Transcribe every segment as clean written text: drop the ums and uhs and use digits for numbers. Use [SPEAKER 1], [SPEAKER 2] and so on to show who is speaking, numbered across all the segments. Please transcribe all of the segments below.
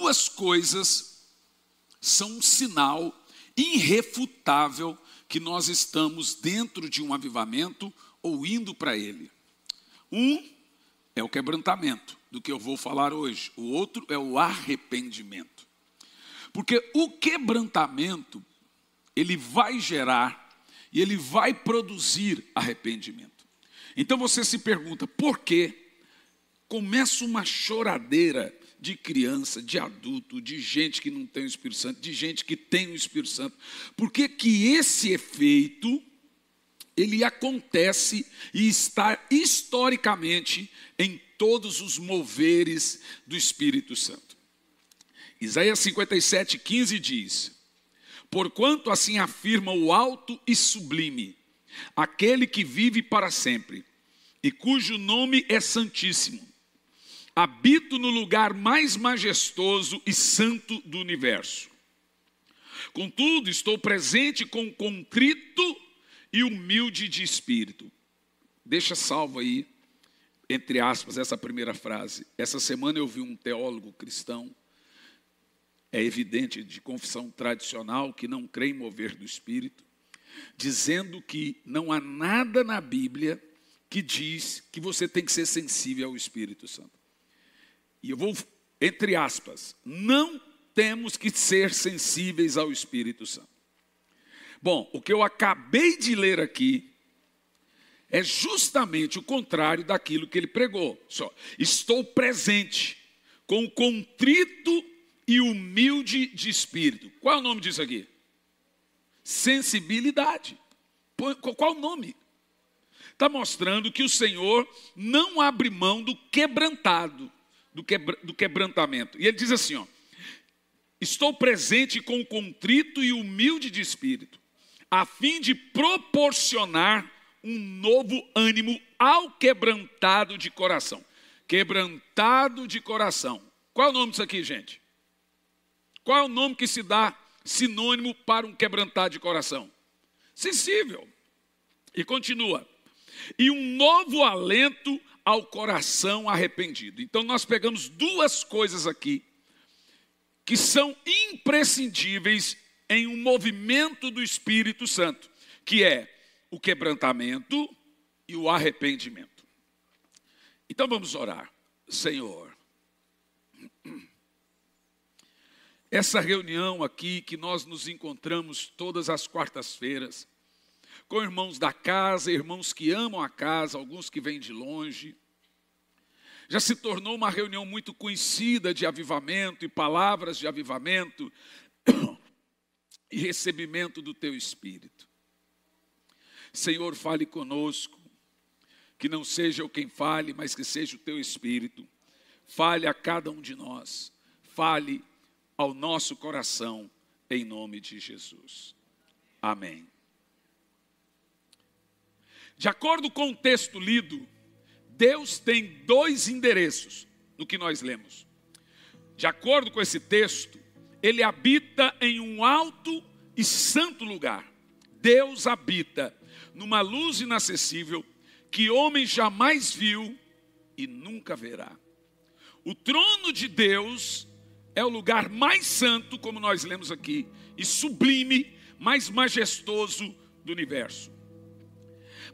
[SPEAKER 1] duas coisas são um sinal irrefutável que nós estamos dentro de um avivamento ou indo para ele. Um é o quebrantamento, do que eu vou falar hoje. O outro é o arrependimento. Porque o quebrantamento, ele vai gerar e ele vai produzir arrependimento. Então você se pergunta, por quê? Começa uma choradeira de criança, de adulto, de gente que não tem o Espírito Santo, de gente que tem o Espírito Santo. Por que que esse efeito, ele acontece e está historicamente em todos os moveres do Espírito Santo? Isaías 57:15 diz: porquanto assim afirma o alto e sublime, aquele que vive para sempre, e cujo nome é santíssimo. Habito no lugar mais majestoso e santo do universo. Contudo, estou presente com contrito e humilde de espírito. Deixa salvo aí, entre aspas, essa primeira frase. Essa semana eu vi um teólogo cristão, é evidente, de confissão tradicional, que não crê em mover do Espírito, dizendo que não há nada na Bíblia que diz que você tem que ser sensível ao Espírito Santo. E eu vou, entre aspas, não temos que ser sensíveis ao Espírito Santo. Bom, o que eu acabei de ler aqui é justamente o contrário daquilo que ele pregou. Só, estou presente com contrito e humilde de espírito. Qual é o nome disso aqui? Sensibilidade. Qual o nome? Está mostrando que o Senhor não abre mão do quebrantado, do quebrantamento. E ele diz assim, ó: estou presente com contrito e humilde de espírito, a fim de proporcionar um novo ânimo ao quebrantado de coração. Quebrantado de coração. Qual é o nome disso aqui, gente? Qual é o nome que se dá sinônimo para um quebrantado de coração? Sensível. E continua. E um novo alento ao coração arrependido. Então nós pegamos duas coisas aqui que são imprescindíveis em um movimento do Espírito Santo, que é o quebrantamento e o arrependimento. Então vamos orar. Senhor, essa reunião aqui que nós nos encontramos todas as quartas-feiras, com irmãos da casa, irmãos que amam a casa, alguns que vêm de longe, já se tornou uma reunião muito conhecida de avivamento e palavras de avivamento e recebimento do Teu Espírito. Senhor, fale conosco, que não seja eu quem fale, mas que seja o Teu Espírito. Fale a cada um de nós, fale ao nosso coração, em nome de Jesus. Amém. De acordo com o texto lido, Deus tem dois endereços no que nós lemos. De acordo com esse texto, Ele habita em um alto e santo lugar. Deus habita numa luz inacessível que homem jamais viu e nunca verá. O trono de Deus é o lugar mais santo, como nós lemos aqui, e sublime, mais majestoso do universo.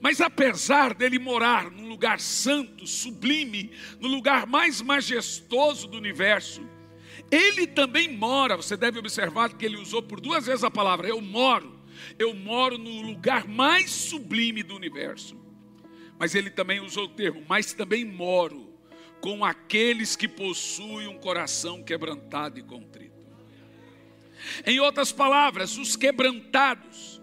[SPEAKER 1] Mas apesar dele morar num lugar santo, sublime, no lugar mais majestoso do universo, ele também mora, você deve observar que ele usou por duas vezes a palavra, eu moro no lugar mais sublime do universo. Mas ele também usou o termo, mas também moro com aqueles que possuem um coração quebrantado e contrito. Em outras palavras, os quebrantados,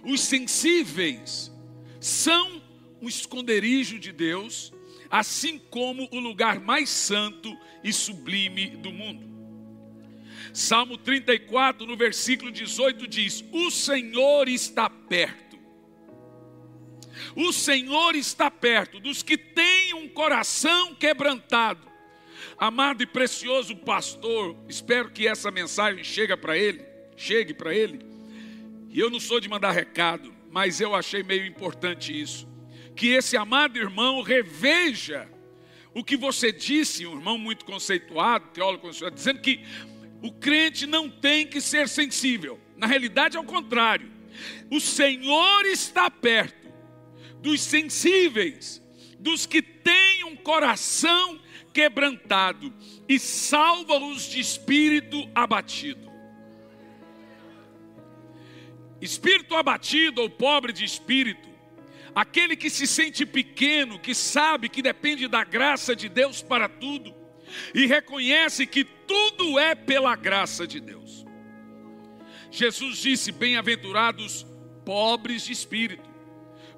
[SPEAKER 1] os sensíveis, são um esconderijo de Deus, assim como o lugar mais santo e sublime do mundo. Salmo 34, no versículo 18 diz: o Senhor está perto. O Senhor está perto dos que têm um coração quebrantado. Amado e precioso pastor, espero que essa mensagem chegue para ele. E eu não sou de mandar recado, mas eu achei meio importante isso. Que esse amado irmão reveja o que você disse, um irmão muito conceituado, teólogo conceituado, dizendo que o crente não tem que ser sensível. Na realidade é o contrário. O Senhor está perto dos sensíveis, dos que têm um coração quebrantado, e salva-os de espírito abatido. Espírito abatido ou pobre de espírito, aquele que se sente pequeno, que sabe que depende da graça de Deus para tudo, e reconhece que tudo é pela graça de Deus. Jesus disse: bem-aventurados pobres de espírito,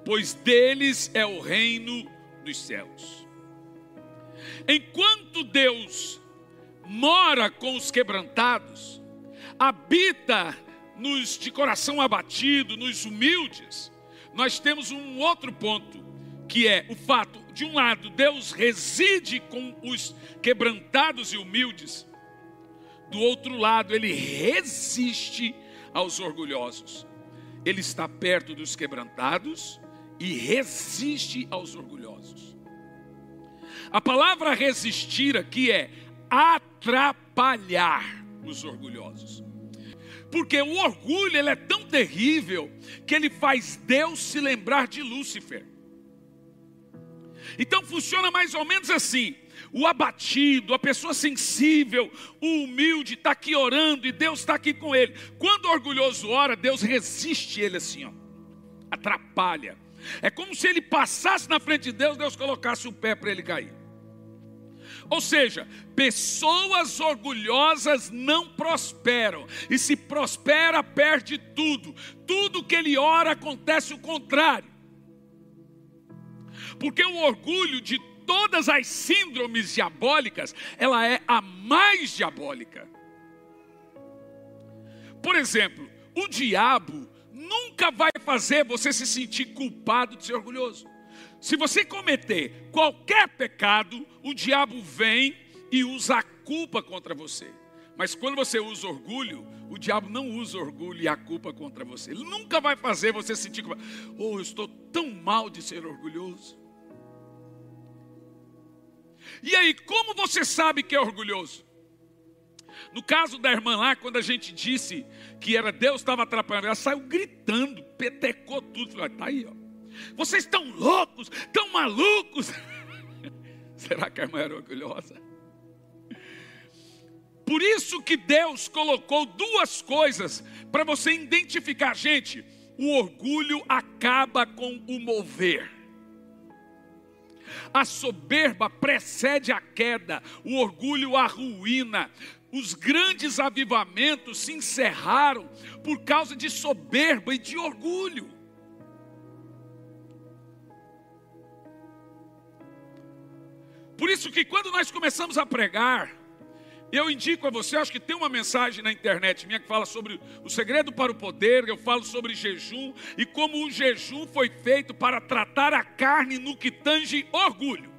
[SPEAKER 1] pois deles é o reino dos céus. Enquanto Deus mora com os quebrantados, habita nos de coração abatido, nos humildes, nós temos um outro ponto, que é o fato, de um lado, Deus reside com os quebrantados e humildes, do outro lado, Ele resiste aos orgulhosos. Ele está perto dos quebrantados e resiste aos orgulhosos. A palavra resistir aqui é atrapalhar os orgulhosos. Porque o orgulho, ele é tão terrível que ele faz Deus se lembrar de Lúcifer. Então funciona mais ou menos assim: o abatido, a pessoa sensível, o humilde está aqui orando e Deus está aqui com ele. Quando o orgulhoso ora, Deus resiste ele assim, ó, atrapalha. É como se ele passasse na frente de Deus, Deus colocasse o pé para ele cair. Ou seja, pessoas orgulhosas não prosperam. E se prospera, perde tudo. Tudo que ele ora, acontece o contrário. Porque o orgulho, de todas as síndromes diabólicas, ela é a mais diabólica. Por exemplo, o diabo nunca vai fazer você se sentir culpado de ser orgulhoso. Se você cometer qualquer pecado, o diabo vem e usa a culpa contra você. Mas quando você usa orgulho, o diabo não usa orgulho e a culpa contra você. Ele nunca vai fazer você sentir culpa. Oh, eu estou tão mal de ser orgulhoso. E aí, como você sabe que é orgulhoso? No caso da irmã lá, quando a gente disse que era Deus estava atrapalhando, ela saiu gritando, petecou tudo. Falou: tá aí, ó. Vocês estão loucos, estão malucos. Será que a irmã era orgulhosa? Por isso que Deus colocou duas coisas para você identificar. Gente, o orgulho acaba com o mover. A soberba precede a queda, o orgulho a ruína. Os grandes avivamentos se encerraram por causa de soberba e de orgulho. Por isso que quando nós começamos a pregar, eu indico a você, acho que tem uma mensagem na internet minha que fala sobre o segredo para o poder, eu falo sobre jejum e como o jejum foi feito para tratar a carne no que tange orgulho.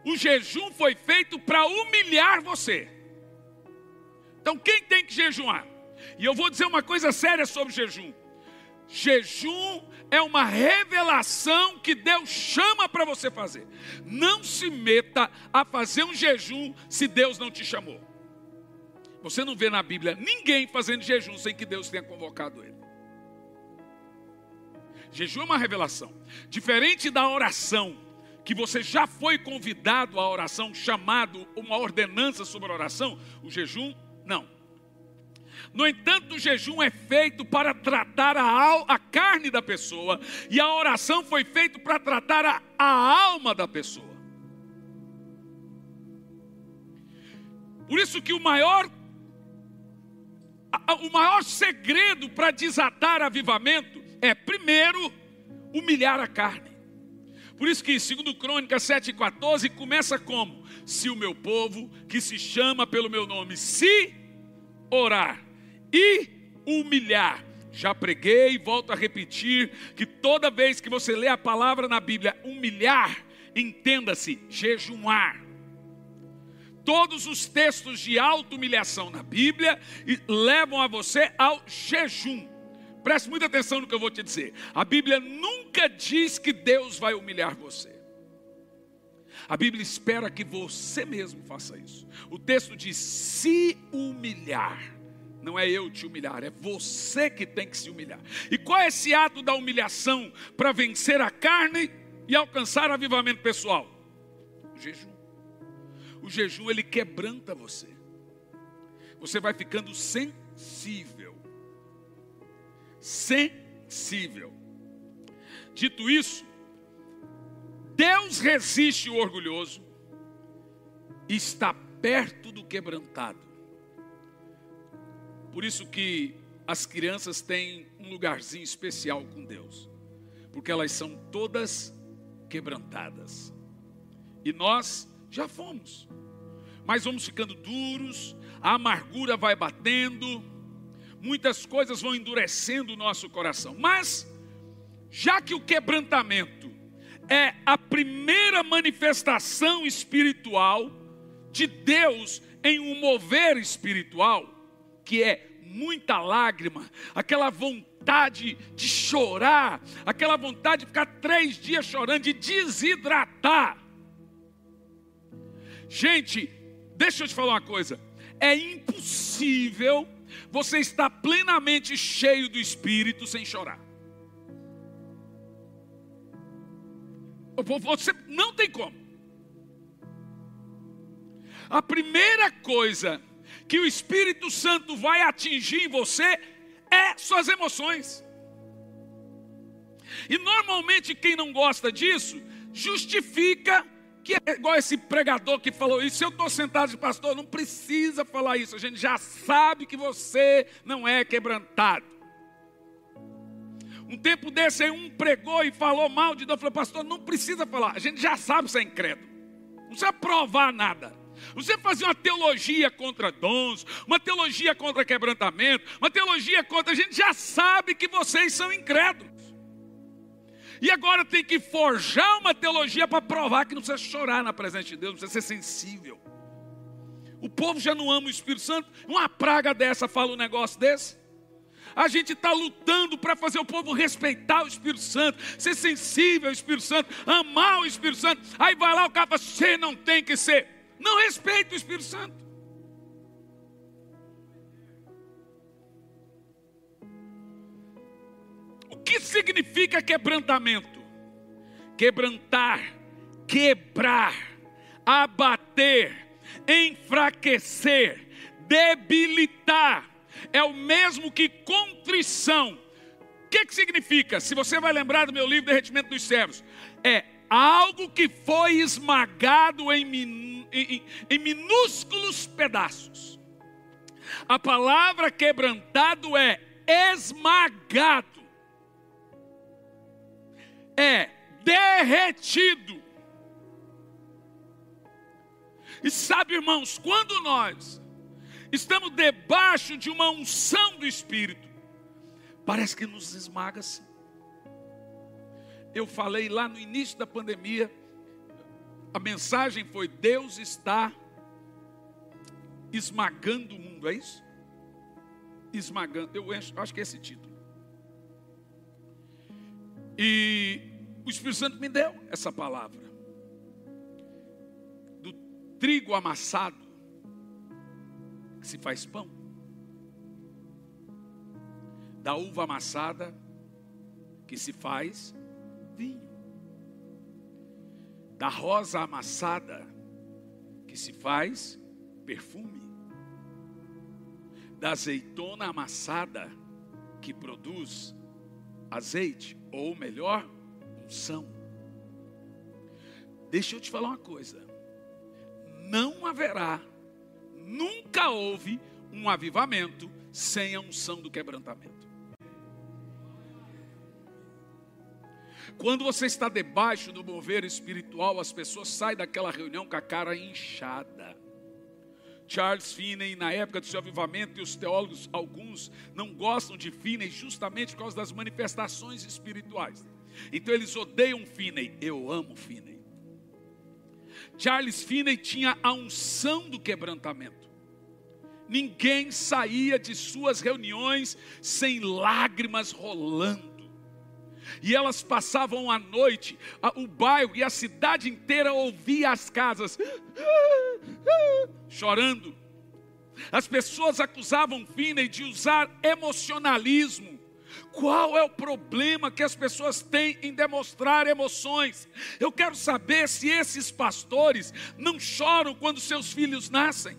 [SPEAKER 1] O jejum foi feito para humilhar você. Então quem tem que jejuar? E eu vou dizer uma coisa séria sobre jejum. Jejum é uma revelação que Deus chama para você fazer. Não se meta a fazer um jejum se Deus não te chamou. Você não vê na Bíblia ninguém fazendo jejum sem que Deus tenha convocado ele. Jejum é uma revelação. Diferente da oração, que você já foi convidado à oração, chamado, uma ordenança sobre a oração, o jejum, não. No entanto, o jejum é feito para tratar a carne da pessoa, e a oração foi feita para tratar a alma da pessoa. Por isso que o maior segredo para desatar avivamento é, primeiro, humilhar a carne. Por isso que 2 Crônicas 7,14 começa como? Se o meu povo, que se chama pelo meu nome, se orar e humilhar. Já preguei e volto a repetir que toda vez que você lê a palavra na Bíblia, humilhar, entenda-se, jejuar. Todos os textos de auto-humilhação na Bíblia levam a você ao jejum. Preste muita atenção no que eu vou te dizer. A Bíblia nunca diz que Deus vai humilhar você. A Bíblia espera que você mesmo faça isso. O texto diz: se humilhar. Não é eu te humilhar, é você que tem que se humilhar. E qual é esse ato da humilhação para vencer a carne e alcançar avivamento pessoal? O jejum. O jejum, ele quebranta você. Você vai ficando sensível. Sensível. Dito isso, Deus resiste o orgulhoso e está perto do quebrantado. Por isso que as crianças têm um lugarzinho especial com Deus, porque elas são todas quebrantadas. E nós já fomos, mas vamos ficando duros, a amargura vai batendo, muitas coisas vão endurecendo o nosso coração. Mas, já que o quebrantamento é a primeira manifestação espiritual de Deus em um mover espiritual, que é muita lágrima, aquela vontade de chorar, aquela vontade de ficar 3 dias chorando, de desidratar. Gente, deixa eu te falar uma coisa, é impossível você estar plenamente cheio do Espírito sem chorar. Você não tem como. A primeira coisa que o Espírito Santo vai atingir em você é suas emoções. E normalmente quem não gosta disso justifica que é igual esse pregador que falou isso. Se eu estou sentado de pastor, não precisa falar isso. A gente já sabe que você não é quebrantado. Um tempo desse aí um pregou e falou mal de Deus. Falou: pastor, não precisa falar. A gente já sabe que você é incrédulo. Não precisa provar nada. Você fazer uma teologia contra dons, uma teologia contra quebrantamento, uma teologia contra... A gente já sabe que vocês são incrédulos. E agora tem que forjar uma teologia para provar que não precisa chorar na presença de Deus, não precisa ser sensível. O povo já não ama o Espírito Santo. Uma praga dessa fala um negócio desse. A gente está lutando para fazer o povo respeitar o Espírito Santo, ser sensível ao Espírito Santo, amar o Espírito Santo. Aí vai lá o cara fala: você não tem que ser. Não respeita o Espírito Santo. O que significa quebrantamento? Quebrantar, quebrar, abater, enfraquecer, debilitar. É o mesmo que contrição. O que significa? Se você vai lembrar do meu livro Derretimento dos Servos, é algo que foi esmagado em minúsculos pedaços. A palavra quebrantado é esmagado, é derretido. E sabe, irmãos, quando nós estamos debaixo de uma unção do Espírito, parece que nos esmaga assim. Eu falei lá no início da pandemia, a mensagem foi: Deus está esmagando o mundo, é isso? Esmagando, eu acho que é esse título. E o Espírito Santo me deu essa palavra. Do trigo amassado que se faz pão, da uva amassada que se faz vinho, da rosa amassada que se faz perfume, da azeitona amassada que produz azeite, ou melhor, unção. Deixa eu te falar uma coisa: não haverá, nunca houve um avivamento sem a unção do quebrantamento. Quando você está debaixo do mover espiritual, as pessoas saem daquela reunião com a cara inchada. Charles Finney, na época do seu avivamento, e os teólogos, alguns, não gostam de Finney justamente por causa das manifestações espirituais. Então eles odeiam Finney. Eu amo Finney. Charles Finney tinha a unção do quebrantamento. Ninguém saía de suas reuniões sem lágrimas rolando. E elas passavam a noite, o bairro e a cidade inteira ouvia as casas chorando. As pessoas acusavam Finney de usar emocionalismo. Qual é o problema que as pessoas têm em demonstrar emoções? Eu quero saber se esses pastores não choram quando seus filhos nascem.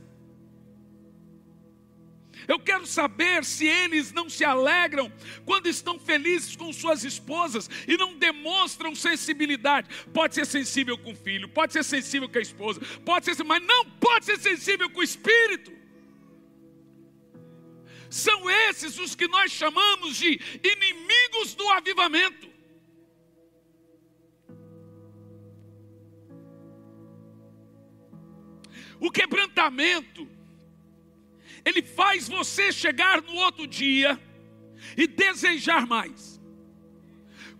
[SPEAKER 1] Eu quero saber se eles não se alegram quando estão felizes com suas esposas e não demonstram sensibilidade. Pode ser sensível com o filho, pode ser sensível com a esposa, mas não pode ser sensível com o espírito. São esses os que nós chamamos de inimigos do avivamento. O quebrantamento, ele faz você chegar no outro dia e desejar mais.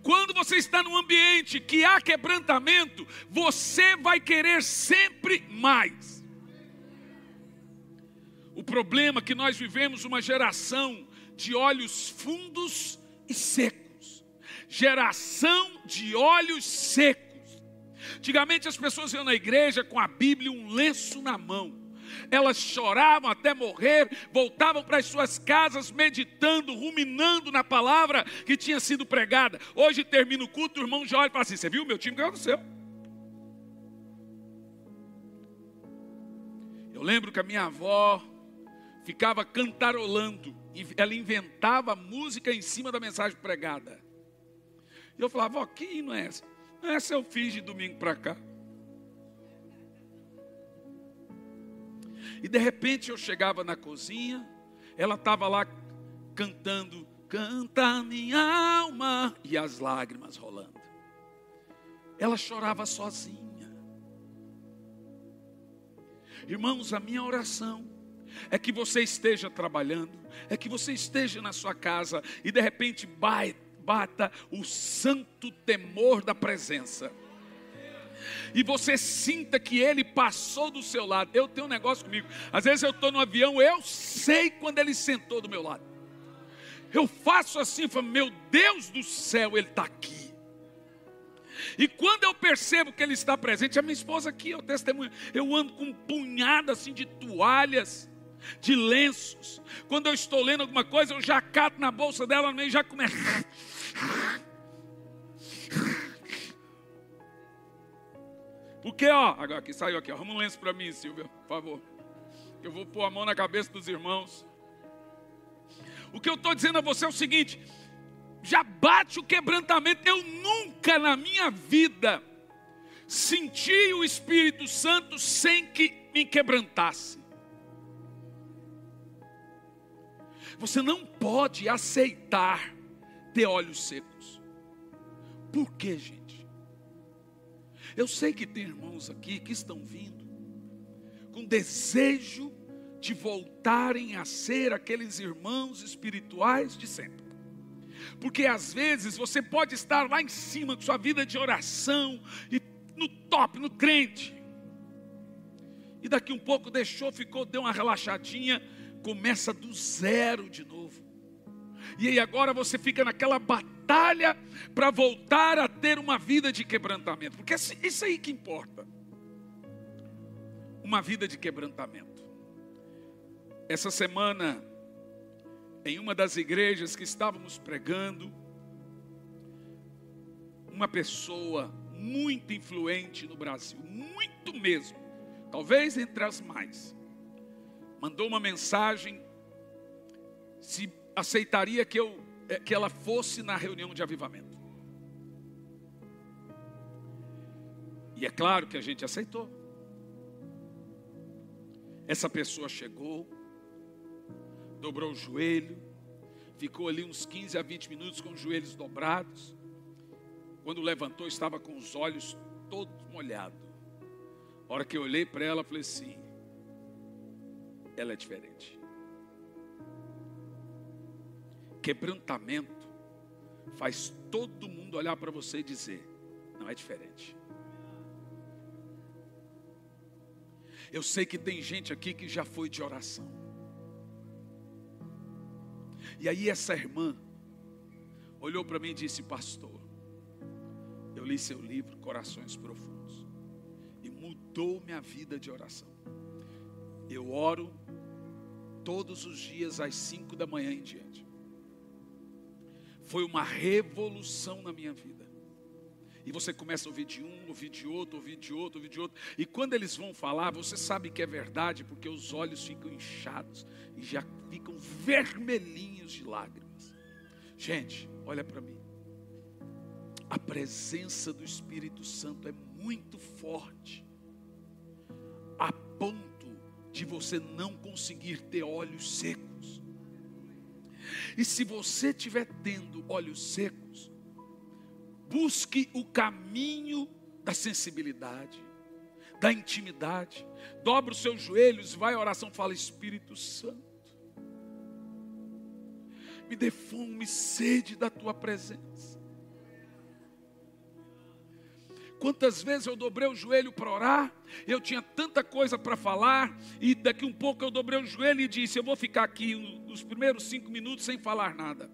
[SPEAKER 1] Quando você está num ambiente que há quebrantamento, você vai querer sempre mais. O problema é que nós vivemos uma geração de olhos fundos e secos. Geração de olhos secos. Antigamente as pessoas iam na igreja com a Bíblia e um lenço na mão. Elas choravam até morrer, voltavam para as suas casas meditando, ruminando na palavra que tinha sido pregada. Hoje termina o culto, o irmão já olha e fala assim: você viu, meu time ganhou do seu. Eu lembro que a minha avó ficava cantarolando, ela inventava música em cima da mensagem pregada. E eu falava: ó, que hino é essa? Essa eu fiz de domingo para cá. E de repente eu chegava na cozinha, ela estava lá cantando: canta minha alma, e as lágrimas rolando. Ela chorava sozinha. Irmãos, a minha oração é que você esteja trabalhando, é que você esteja na sua casa e de repente bata o santo temor da presença. E você sinta que Ele passou do seu lado. Eu tenho um negócio comigo. Às vezes eu estou no avião, eu sei quando Ele sentou do meu lado. Eu faço assim, falo: meu Deus do céu, Ele está aqui. E quando eu percebo que Ele está presente, a minha esposa aqui, eu testemunho, eu ando com um punhado assim de toalhas, de lenços. Quando eu estou lendo alguma coisa, eu já cato na bolsa dela no meio e já começo. Porque, ó, agora aqui saiu aqui, ó, arruma um lenço para mim, Silvia, por favor. Eu vou pôr a mão na cabeça dos irmãos. O que eu estou dizendo a você é o seguinte: já bate o quebrantamento. Eu nunca na minha vida senti o Espírito Santo sem que me quebrantasse. Você não pode aceitar ter olhos secos. Por quê, gente? Eu sei que tem irmãos aqui que estão vindo com desejo de voltarem a ser aqueles irmãos espirituais de sempre. Porque às vezes você pode estar lá em cima com sua vida de oração, e no top, no crente. E daqui um pouco deu uma relaxadinha, começa do zero de novo. E aí agora você fica naquela batalha para voltar a ter uma vida de quebrantamento. Porque é isso aí que importa. Uma vida de quebrantamento. Essa semana, em uma das igrejas que estávamos pregando, uma pessoa muito influente no Brasil, muito mesmo, talvez entre as mais, mandou uma mensagem se aceitaria que ela fosse na reunião de avivamento. E é claro que a gente aceitou. Essa pessoa chegou, dobrou o joelho, ficou ali uns 15 a 20 minutos com os joelhos dobrados. Quando levantou, estava com os olhos todos molhados. A hora que eu olhei para ela, falei assim: ela é diferente. Quebrantamento faz todo mundo olhar para você e dizer: não é diferente. Eu sei que tem gente aqui que já foi de oração. E aí essa irmã olhou para mim e disse: pastor, li seu livro, Corações Profundos, e mudou minha vida de oração. Eu oro todos os dias às 5 da manhã em diante. Foi uma revolução na minha vida. E você começa a ouvir de um, ouvir de outro, ouvir de outro, ouvir de outro. E quando eles vão falar, você sabe que é verdade, porque os olhos ficam inchados e já ficam vermelhinhos de lágrimas. Gente, olha para mim. A presença do Espírito Santo é muito forte, a ponto de você não conseguir ter olhos secos. E se você estiver tendo olhos secos, busque o caminho da sensibilidade, da intimidade. Dobra os seus joelhos, vai à oração, fala: Espírito Santo, me dê fome e sede da tua presença. Quantas vezes eu dobrei o joelho para orar, eu tinha tanta coisa para falar, e daqui um pouco eu dobrei o joelho e disse: eu vou ficar aqui nos primeiros 5 minutos sem falar nada.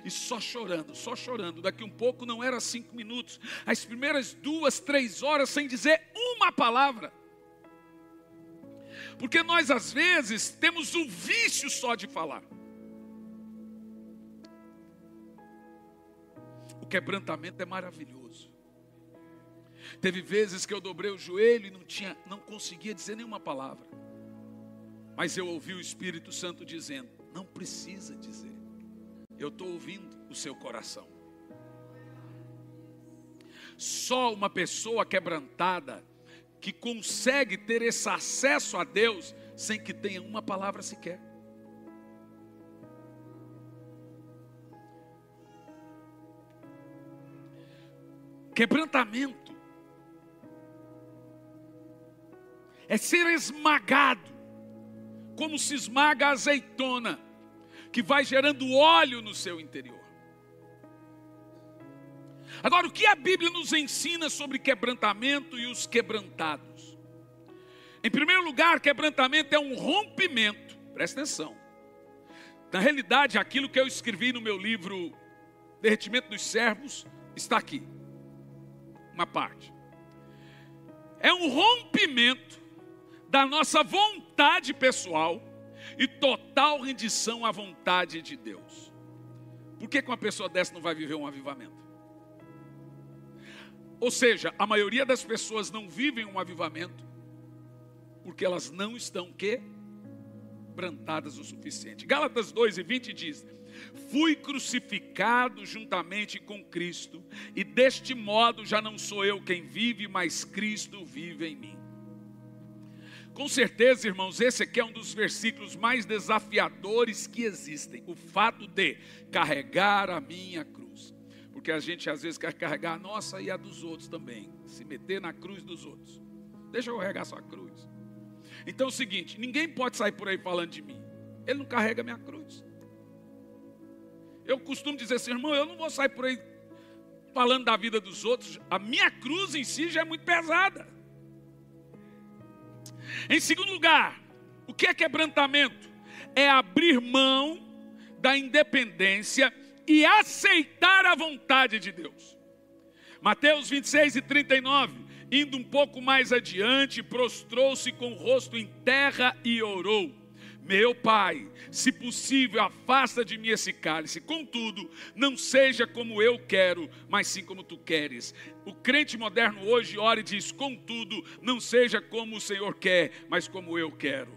[SPEAKER 1] E só chorando, só chorando. Daqui um pouco não era 5 minutos, as primeiras 2, 3 horas sem dizer uma palavra. Porque nós às vezes temos o vício só de falar. O quebrantamento é maravilhoso. Teve vezes que eu dobrei o joelho e não conseguia dizer nenhuma palavra. Mas eu ouvi o Espírito Santo dizendo: não precisa dizer. Eu estou ouvindo o seu coração. Só uma pessoa quebrantada que consegue ter esse acesso a Deus sem que tenha uma palavra sequer. Quebrantamento é ser esmagado, como se esmaga a azeitona, que vai gerando óleo no seu interior. Agora, o que a Bíblia nos ensina sobre quebrantamento e os quebrantados? Em primeiro lugar, quebrantamento é um rompimento. Presta atenção. Na realidade, aquilo que eu escrevi no meu livro Derretimento dos Servos está aqui. Uma parte. É um rompimento da nossa vontade pessoal e total rendição à vontade de Deus. Por que uma pessoa dessa não vai viver um avivamento? Ou seja, a maioria das pessoas não vivem um avivamento porque elas não estão quebrantadas o suficiente. Gálatas 2:20 diz: fui crucificado juntamente com Cristo, e deste modo já não sou eu quem vive, mas Cristo vive em mim. Com certeza, irmãos, esse aqui é um dos versículos mais desafiadores que existem. O fato de carregar a minha cruz. Porque a gente às vezes quer carregar a nossa e a dos outros também. Se meter na cruz dos outros. Deixa eu carregar sua cruz. Então é o seguinte, ninguém pode sair por aí falando de mim. Ele não carrega a minha cruz. Eu costumo dizer assim: irmão, eu não vou sair por aí falando da vida dos outros. A minha cruz em si já é muito pesada. Em segundo lugar, o que é quebrantamento? É abrir mão da independência e aceitar a vontade de Deus. Mateus 26:39, indo um pouco mais adiante, prostrou-se com o rosto em terra e orou: meu Pai, se possível, afasta de mim esse cálice. Contudo, não seja como eu quero, mas sim como tu queres. O crente moderno hoje ora e diz: contudo, não seja como o Senhor quer, mas como eu quero.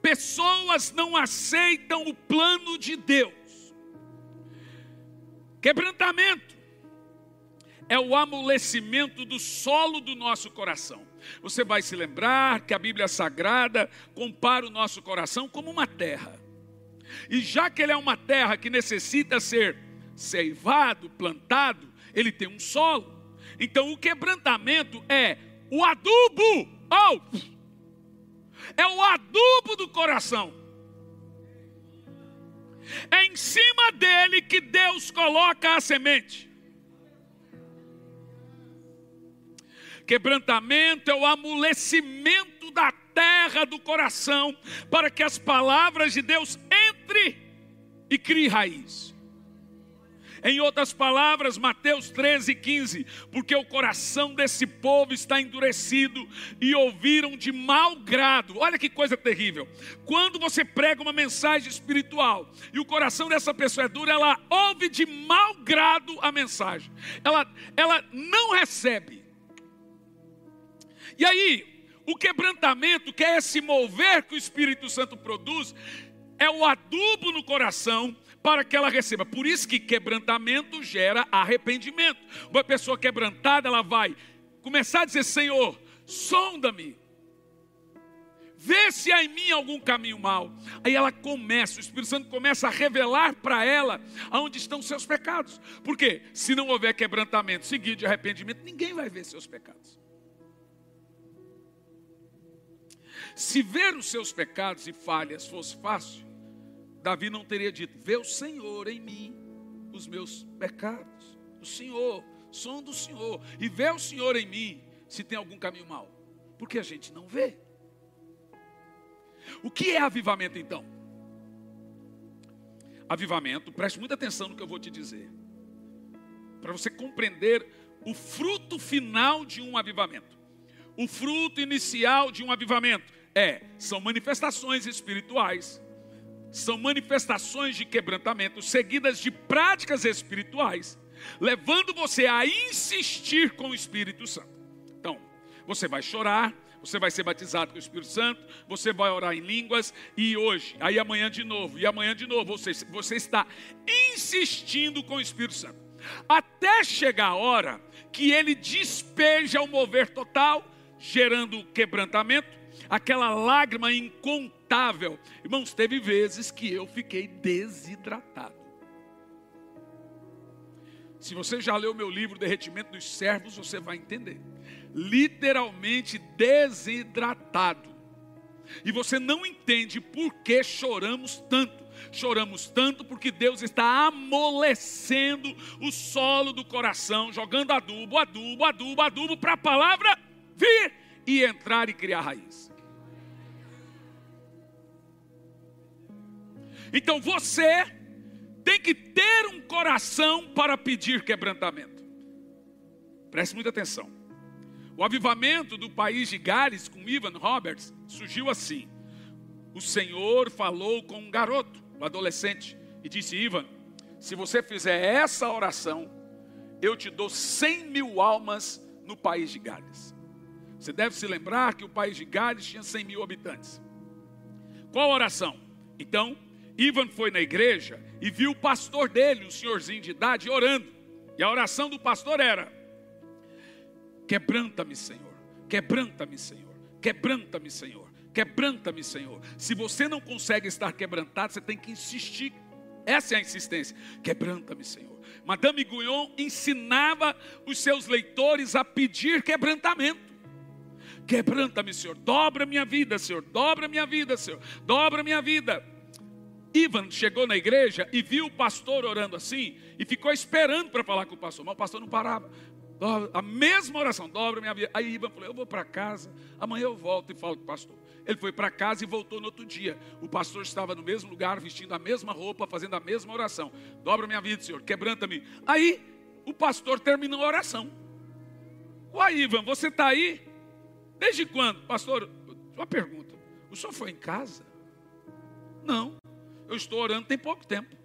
[SPEAKER 1] Pessoas não aceitam o plano de Deus. Quebrantamento é o amolecimento do solo do nosso coração. Você vai se lembrar que a Bíblia Sagrada compara o nosso coração como uma terra. E já que ele é uma terra que necessita ser ceivado, plantado, ele tem um solo. Então o quebrantamento é o adubo. É o adubo do coração. É em cima dele que Deus coloca a semente. Quebrantamento é o amolecimento da terra do coração, para que as palavras de Deus entrem e criem raiz. Em outras palavras, Mateus 13:15, porque o coração desse povo está endurecido e ouviram de mau grado. Olha que coisa terrível. Quando você prega uma mensagem espiritual e o coração dessa pessoa é duro, ela ouve de mau grado a mensagem. Ela não recebe. E aí, o quebrantamento, que é esse mover que o Espírito Santo produz, é o adubo no coração para que ela receba. Por isso que quebrantamento gera arrependimento. Uma pessoa quebrantada, ela vai começar a dizer: Senhor, sonda-me, vê se há em mim algum caminho mau. Aí ela começa, o Espírito Santo começa a revelar para ela aonde estão os seus pecados. Porque se não houver quebrantamento seguido de arrependimento, ninguém vai ver seus pecados. Se ver os seus pecados e falhas fosse fácil, Davi não teria dito: vê o Senhor em mim os meus pecados. O Senhor, som do Senhor, e vê o Senhor em mim se tem algum caminho mau. Porque a gente não vê. O que é avivamento então? Avivamento, preste muita atenção no que eu vou te dizer, para você compreender o fruto final de um avivamento. O fruto inicial de um avivamento são manifestações espirituais. São manifestações de quebrantamento seguidas de práticas espirituais, levando você a insistir com o Espírito Santo. Então, você vai chorar, você vai ser batizado com o Espírito Santo, você vai orar em línguas, e hoje, aí amanhã de novo, e amanhã de novo, você está insistindo com o Espírito Santo, até chegar a hora que ele despeja o mover total, gerando quebrantamento, aquela lágrima incontável. Irmãos, teve vezes que eu fiquei desidratado. Se você já leu meu livro Derretimento dos Servos, você vai entender. Literalmente desidratado. E você não entende por que choramos tanto. Choramos tanto porque Deus está amolecendo o solo do coração, jogando adubo para a palavra vir e entrar e criar raiz. Então você tem que ter um coração para pedir quebrantamento. Preste muita atenção. O avivamento do país de Gales com Evan Roberts surgiu assim. O Senhor falou com um garoto, um adolescente, e disse: Evan, se você fizer essa oração, eu te dou 100 mil almas no país de Gales. Você deve se lembrar que o país de Gales tinha 100 mil habitantes. Qual a oração? Então, Evan foi na igreja e viu o pastor dele, um senhorzinho de idade, orando. E a oração do pastor era: quebranta-me, Senhor, quebranta-me, Senhor, quebranta-me, Senhor, quebranta-me, Senhor. Se você não consegue estar quebrantado, você tem que insistir. Essa é a insistência. Quebranta-me, Senhor. Madame Guyon ensinava os seus leitores a pedir quebrantamento. Quebranta-me, Senhor, dobra minha vida, Senhor, dobra minha vida, Senhor, dobra minha vida. Evan chegou na igreja e viu o pastor orando assim e ficou esperando para falar com o pastor, mas o pastor não parava. A mesma oração: dobra minha vida. Aí Evan falou: eu vou para casa, amanhã eu volto e falo com o pastor. Ele foi para casa e voltou no outro dia. O pastor estava no mesmo lugar, vestindo a mesma roupa, fazendo a mesma oração: dobra minha vida, Senhor, quebranta-me. Aí o pastor terminou a oração. Uai, Evan, você está aí? Desde quando? Pastor, uma pergunta: o senhor foi em casa? Não, eu estou orando tem pouco tempo.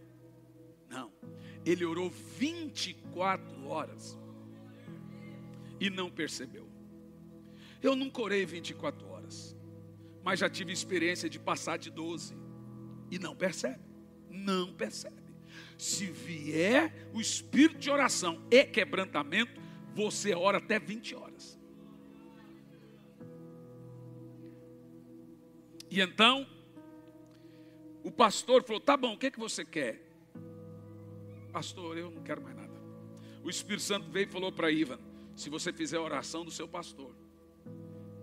[SPEAKER 1] Não, ele orou 24 horas e não percebeu. Eu nunca orei 24 horas, mas já tive experiência de passar de 12 e não percebe. Não percebe. Se vier o espírito de oração e quebrantamento, você ora até 20 horas. E então o pastor falou: tá bom, o que você quer? Pastor, eu não quero mais nada. O Espírito Santo veio e falou para Evan: se você fizer a oração do seu pastor,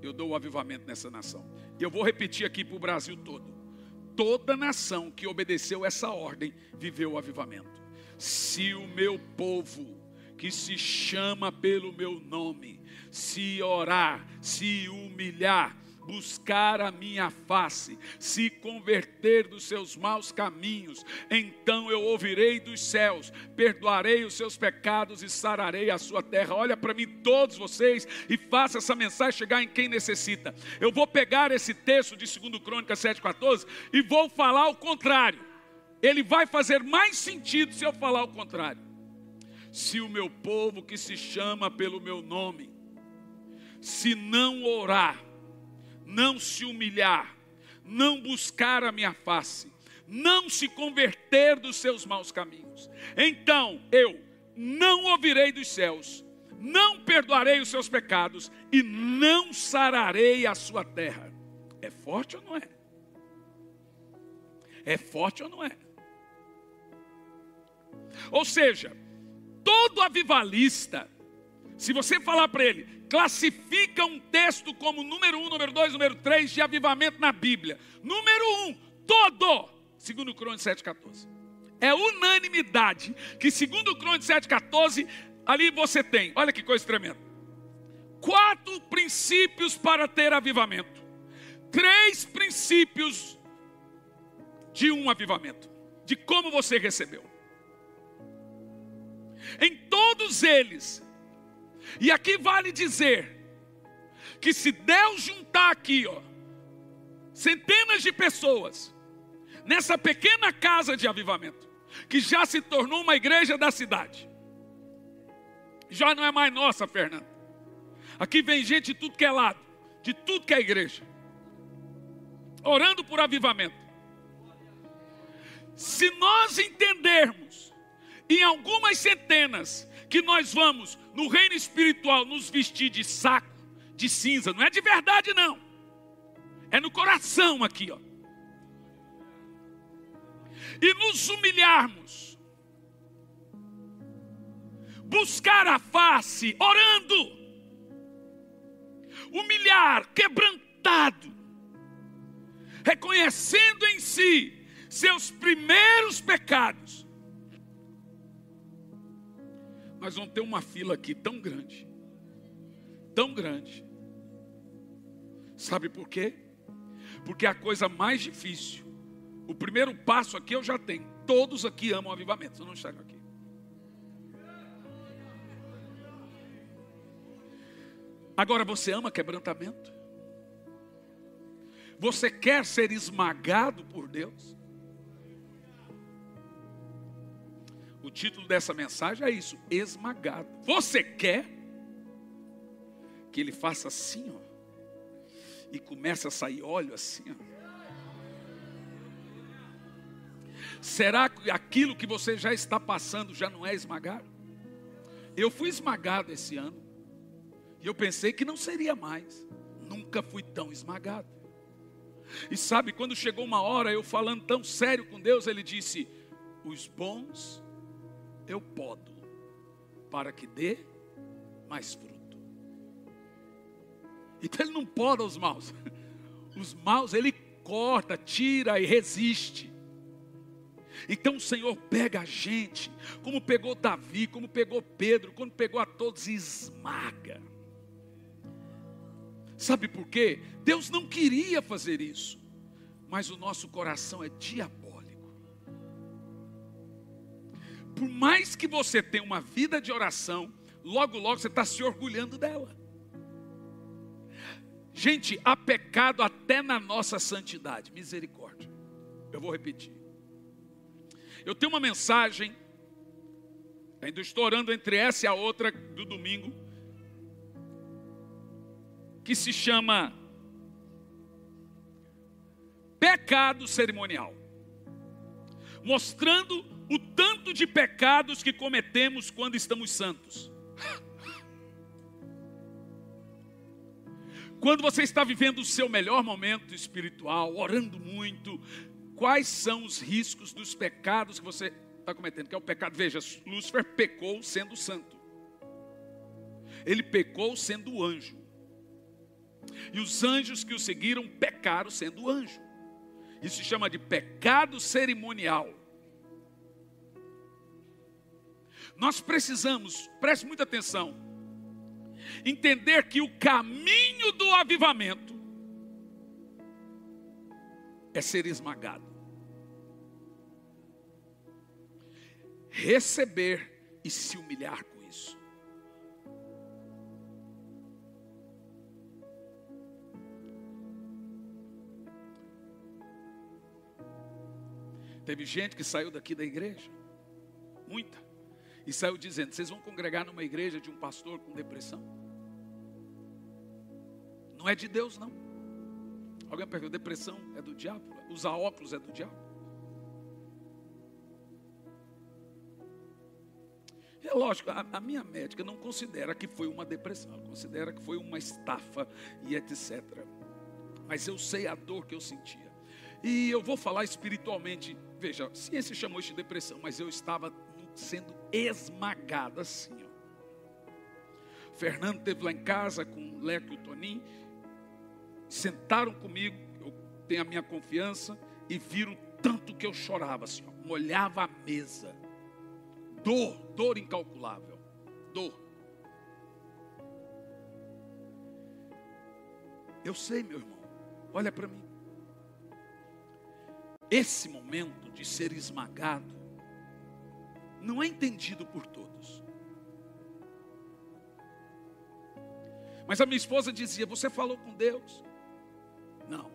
[SPEAKER 1] eu dou o avivamento nessa nação. E eu vou repetir aqui para o Brasil todo: toda nação que obedeceu essa ordem viveu o avivamento. Se o meu povo, que se chama pelo meu nome, se orar, se humilhar, buscar a minha face, se converter dos seus maus caminhos, então eu ouvirei dos céus, perdoarei os seus pecados e sararei a sua terra. Olha para mim, todos vocês, e faça essa mensagem chegar em quem necessita. Eu vou pegar esse texto de 2 Crônicas 7,14 e vou falar o contrário. Ele vai fazer mais sentido se eu falar o contrário. Se o meu povo que se chama pelo meu nome, se não orar, não se humilhar, não buscar a minha face, não se converter dos seus maus caminhos, então eu não ouvirei dos céus, não perdoarei os seus pecados e não sararei a sua terra. É forte ou não é? É forte ou não é? Ou seja, todo avivalista, se você falar para ele, classifica um texto como número 1, número 2, número 3 de avivamento na Bíblia. Número 1, todo, 2 Crônicas 7,14. É unanimidade que 2 Crônicas 7,14, ali você tem, olha que coisa tremenda. 4 princípios para ter avivamento. 3 princípios de um avivamento, de como você recebeu. Em todos eles, e aqui vale dizer, que se Deus juntar aqui, centenas de pessoas, nessa pequena casa de avivamento, que já se tornou uma igreja da cidade, já não é mais nossa, Fernanda. Aqui vem gente de tudo que é lado, de tudo que é igreja, orando por avivamento. Se nós entendermos, em algumas centenas, que nós vamos no reino espiritual nos vestir de saco, de cinza, não é de verdade não, é no coração aqui, e nos humilharmos, buscar a face, orando, humilhar, quebrantado, reconhecendo em si seus primeiros pecados, nós vamos ter uma fila aqui tão grande, tão grande. Sabe por quê? Porque a coisa mais difícil, o primeiro passo aqui eu já tenho. Todos aqui amam avivamento, eu não enxergo aqui. Agora você ama quebrantamento? Você quer ser esmagado por Deus? O título dessa mensagem é isso, esmagado. Você quer que ele faça assim, e comece a sair óleo assim, Será que aquilo que você já está passando já não é esmagado? Eu fui esmagado esse ano, e eu pensei que não seria mais. Nunca fui tão esmagado. E sabe, quando chegou uma hora, eu falando tão sério com Deus, ele disse, os bons eu podo, para que dê mais fruto. Então ele não poda os maus. Os maus ele corta, tira e resiste. Então o Senhor pega a gente, como pegou Davi, como pegou Pedro, como pegou a todos e esmaga. Sabe por quê? Deus não queria fazer isso, mas o nosso coração é diabólico. Por mais que você tenha uma vida de oração, logo logo você está se orgulhando dela. Gente, há pecado até na nossa santidade. Misericórdia. Eu vou repetir. Eu tenho uma mensagem, ainda estou orando entre essa e a outra do domingo, que se chama Pecado Cerimonial. Mostrando o tanto de pecados que cometemos quando estamos santos. Quando você está vivendo o seu melhor momento espiritual, orando muito, quais são os riscos dos pecados que você está cometendo? Que é o pecado. Veja, Lúcifer pecou sendo santo. Ele pecou sendo anjo. E os anjos que o seguiram pecaram sendo anjo. Isso se chama de pecado cerimonial. Nós precisamos, preste muita atenção, entender que o caminho do avivamento é ser esmagado. Receber e se humilhar com isso. Teve gente que saiu daqui da igreja, muita, e saiu dizendo: vocês vão congregar numa igreja de um pastor com depressão? Não é de Deus, não. Alguém perguntou: depressão é do diabo? Usar óculos é do diabo? É lógico, a minha médica não considera que foi uma depressão, ela considera que foi uma estafa e etc. Mas eu sei a dor que eu sentia. E eu vou falar espiritualmente. Veja, a ciência chamou isso de depressão, mas eu estava sendo esmagado assim, ó. Fernando esteve lá em casa com o Leco e o Toninho. Sentaram comigo, eu tenho a minha confiança, e viram tanto que eu chorava assim, ó, molhava a mesa. Dor incalculável, dor. Eu sei, meu irmão, olha para mim. Esse momento de ser esmagado não é entendido por todos. Mas a minha esposa dizia: você falou com Deus? Não.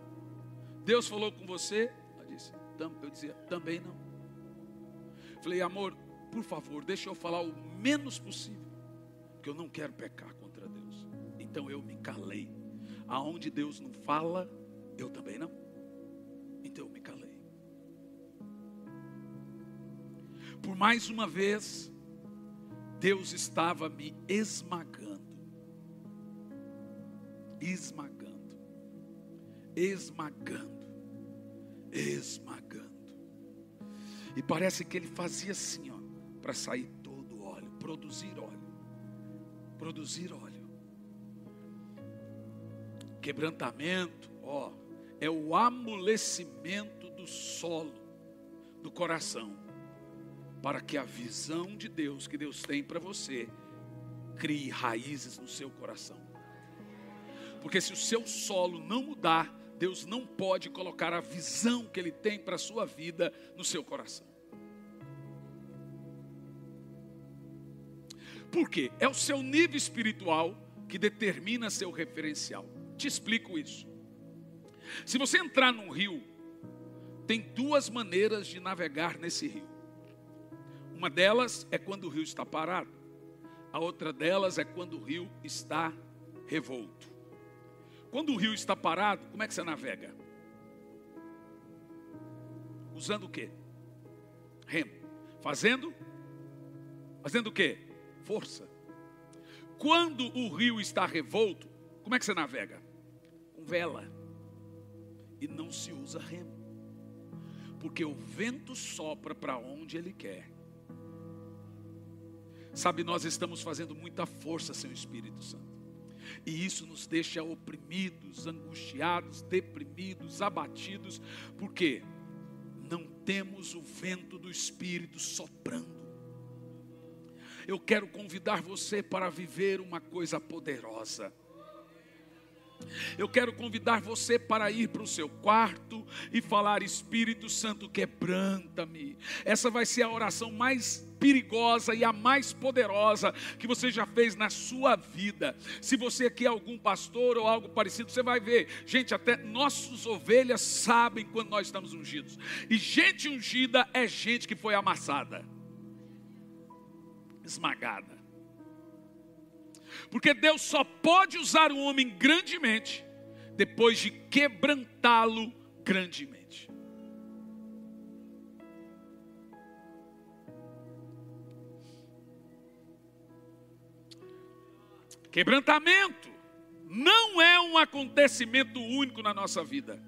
[SPEAKER 1] Deus falou com você? Eu dizia: também não. Falei: amor, por favor, deixa eu falar o menos possível, porque eu não quero pecar contra Deus. Então eu me calei. Aonde Deus não fala, eu também não. Então eu me calei. Por mais uma vez, Deus estava me esmagando. Esmagando. E parece que ele fazia assim, ó, para sair todo o óleo, produzir óleo. Quebrantamento, ó, é o amolecimento do solo do coração, para que a visão de Deus que Deus tem para você crie raízes no seu coração. Porque se o seu solo não mudar, Deus não pode colocar a visão que Ele tem para a sua vida no seu coração. Por quê? É o seu nível espiritual que determina seu referencial. Te explico isso. Se você entrar num rio, tem duas maneiras de navegar nesse rio. Uma delas é quando o rio está parado. A outra delas é quando o rio está revolto. Quando o rio está parado, como é que você navega? Usando o quê? Remo. Fazendo o quê? Força. Quando o rio está revolto, como é que você navega? Com vela. E não se usa remo. Porque o vento sopra para onde ele quer. Sabe, nós estamos fazendo muita força sem o Espírito Santo. E isso nos deixa oprimidos, angustiados, deprimidos, abatidos. Porque não temos o vento do Espírito soprando. Eu quero convidar você para viver uma coisa poderosa. Eu quero convidar você para ir para o seu quarto e falar: Espírito Santo, quebranta-me. Essa vai ser a oração mais perigosa e a mais poderosa que você já fez na sua vida. Se você aqui é algum pastor ou algo parecido, você vai ver, gente, até nossas ovelhas sabem quando nós estamos ungidos. E gente ungida é gente que foi amassada, esmagada. Porque Deus só pode usar um homem grandemente depois de quebrantá-lo grandemente. Quebrantamento não é um acontecimento único na nossa vida.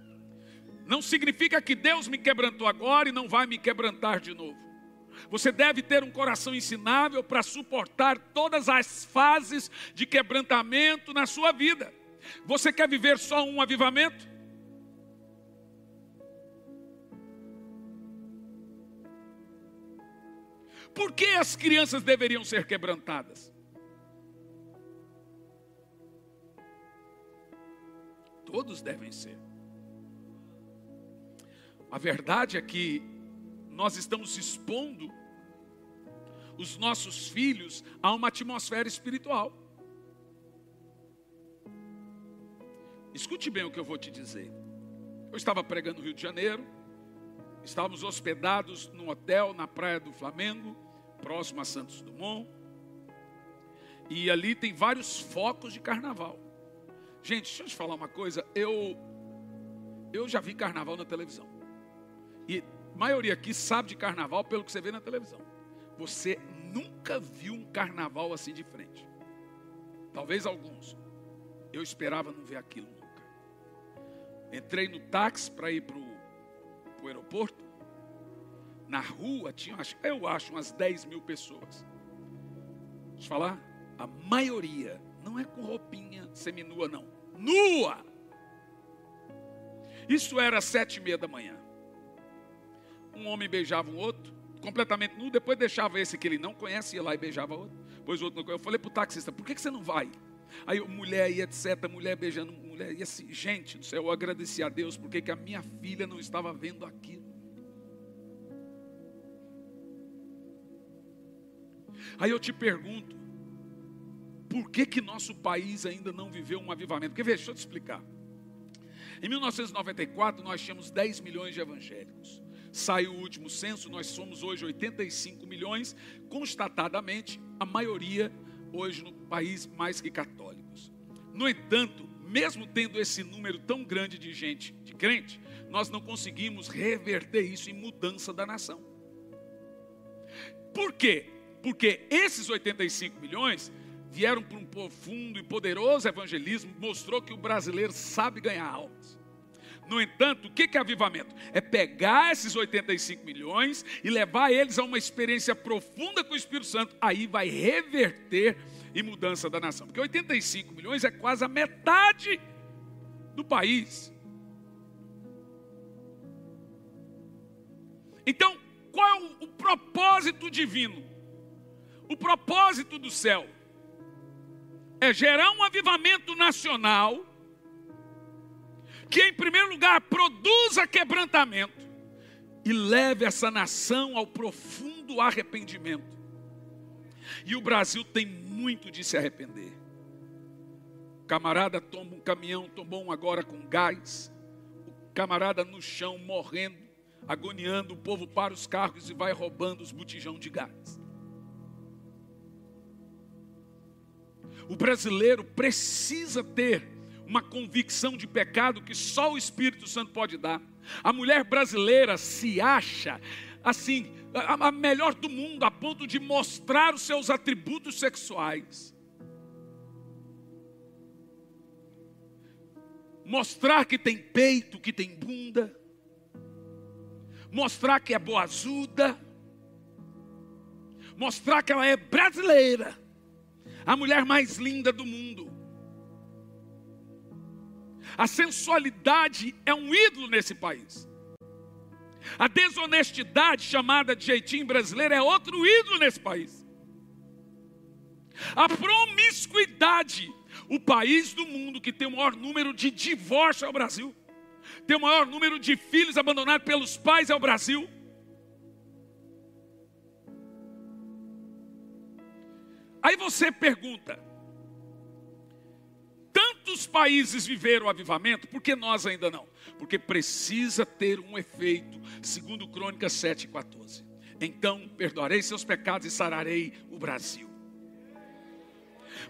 [SPEAKER 1] Não significa que Deus me quebrantou agora e não vai me quebrantar de novo. Você deve ter um coração ensinável para suportar todas as fases de quebrantamento na sua vida. Você quer viver só um avivamento? Por que as crianças deveriam ser quebrantadas? Todos devem ser. A verdade é que nós estamos expondo os nossos filhos a uma atmosfera espiritual. Escute bem o que eu vou te dizer. Eu estava pregando no Rio de Janeiro, estávamos hospedados num hotel na Praia do Flamengo, próximo a Santos Dumont, e ali tem vários focos de carnaval. Gente, deixa eu te falar uma coisa, eu já vi carnaval na televisão, e a maioria aqui sabe de carnaval pelo que você vê na televisão. Você nunca viu um carnaval assim de frente. Talvez alguns. Eu esperava não ver aquilo nunca. Entrei no táxi para ir para o aeroporto. Na rua tinha, eu acho, umas 10 mil pessoas. Deixa eu falar, a maioria não é com roupinha seminua, não. Nua! Isso era 7h30 da manhã. Um homem beijava um outro, completamente nu, depois deixava esse que ele não conhece, ia lá e beijava outro. Depois o outro não conhece. Eu falei para o taxista, por que você não vai? Aí mulher ia, etc, mulher beijando mulher, e assim, gente do céu, eu agradeci a Deus, porque que a minha filha não estava vendo aquilo. Aí eu te pergunto, por que nosso país ainda não viveu um avivamento? Porque veja, deixa eu te explicar. Em 1994 nós tínhamos 10 milhões de evangélicos. Saiu o último censo, nós somos hoje 85 milhões, constatadamente a maioria hoje no país mais que católicos. No entanto, mesmo tendo esse número tão grande de gente, de crente, nós não conseguimos reverter isso em mudança da nação. Por quê? Porque esses 85 milhões vieram por um profundo e poderoso evangelismo, mostrou que o brasileiro sabe ganhar almas. No entanto, o que é avivamento? É pegar esses 85 milhões e levar eles a uma experiência profunda com o Espírito Santo. Aí vai reverter em mudança da nação. Porque 85 milhões é quase a metade do país. Então, qual é o propósito divino? O propósito do céu é gerar um avivamento nacional que, em primeiro lugar, produza quebrantamento e leve essa nação ao profundo arrependimento. E o Brasil tem muito de se arrepender. O camarada toma um caminhão, tomou um agora com gás. O camarada no chão, morrendo, agoniando, o povo para os carros e vai roubando os botijão de gás. O brasileiro precisa ter uma convicção de pecado que só o Espírito Santo pode dar. A mulher brasileira se acha, assim, a melhor do mundo, a ponto de mostrar os seus atributos sexuais. Mostrar que tem peito, que tem bunda. Mostrar que é boazuda. Mostrar que ela é brasileira. A mulher mais linda do mundo. A sensualidade é um ídolo nesse país. A desonestidade, chamada de jeitinho brasileiro, é outro ídolo nesse país. A promiscuidade, o país do mundo que tem o maior número de divórcios é o Brasil. Tem o maior número de filhos abandonados pelos pais é o Brasil. Aí você pergunta, tantos países viveram o avivamento, por que nós ainda não? Porque precisa ter um efeito, segundo Crônicas 7:14. Então perdoarei seus pecados e sararei o Brasil.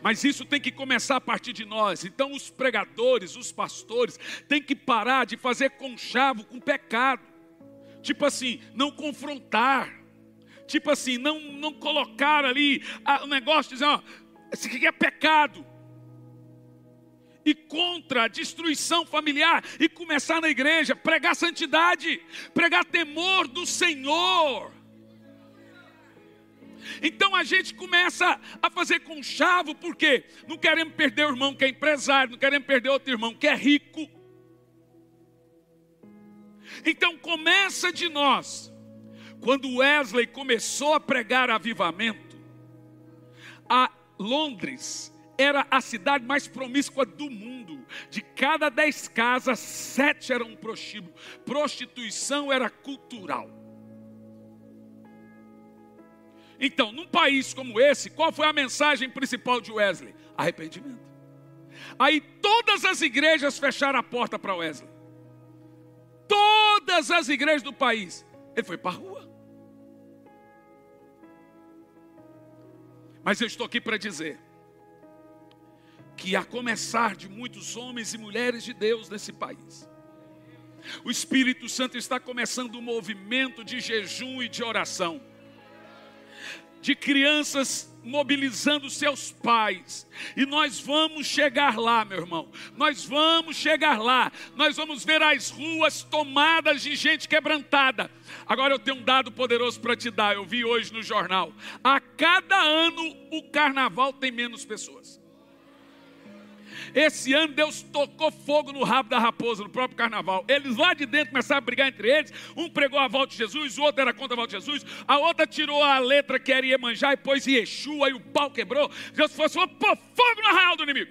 [SPEAKER 1] Mas isso tem que começar a partir de nós. Então os pregadores, os pastores, têm que parar de fazer conchavo com pecado. Tipo assim, não confrontar. Tipo assim, não colocar ali o negócio, dizer, ó, isso aqui é pecado. E contra a destruição familiar. E começar na igreja, pregar santidade, pregar temor do Senhor. Então a gente começa a fazer conchavo, porque não queremos perder o irmão que é empresário, não queremos perder outro irmão que é rico. Então começa de nós. Quando Wesley começou a pregar avivamento, a Londres era a cidade mais promíscua do mundo. De cada 10 casas, 7 eram um prostíbulo. Prostituição era cultural. Então, num país como esse, qual foi a mensagem principal de Wesley? Arrependimento. Aí todas as igrejas fecharam a porta para Wesley. Todas as igrejas do país. Ele foi para a rua. Mas eu estou aqui para dizer que a começar de muitos homens e mulheres de Deus nesse país, o Espírito Santo está começando um movimento de jejum e de oração. De crianças mobilizando seus pais. E nós vamos chegar lá, meu irmão. Nós vamos chegar lá. Nós vamos ver as ruas tomadas de gente quebrantada. Agora eu tenho um dado poderoso para te dar. Eu vi hoje no jornal. A cada ano o carnaval tem menos pessoas. Esse ano Deus tocou fogo no rabo da raposa, no próprio carnaval. Eles lá de dentro começaram a brigar entre eles. Um pregou a volta de Jesus, o outro era contra a volta de Jesus. A outra tirou a letra que era Iemanjá e pôs Yeshua, aí o pau quebrou. Jesus falou, pô, fogo no arraial do inimigo.